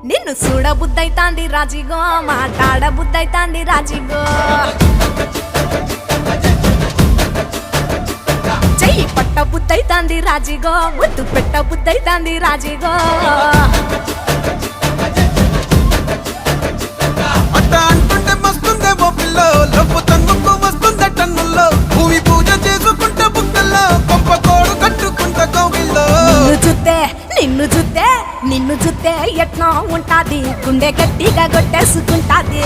నిన్ను చూడబుద్దైతాంది రాజిగో మాట్లాడబుద్దైతాంది రాజిగో చెయ్యి పట్టబుద్దైతాంది రాజిగో ముద్దు పెట్టబుద్దైతాంది రాజిగో అట్ట అంటుంటే మస్తుందేమో పిల్లో లబ్బు తంగుకు వస్తుందే టన్నుల్లో భూమి పూజ చేసుకుంటే బుక్కల్లో గొప్ప కోడు కట్టుకుంటే కౌగిల్లో నిన్ను చూస్తే ఎట్లా ఉంటాది గుండె గట్టిగా కొట్టేసుకుంటాది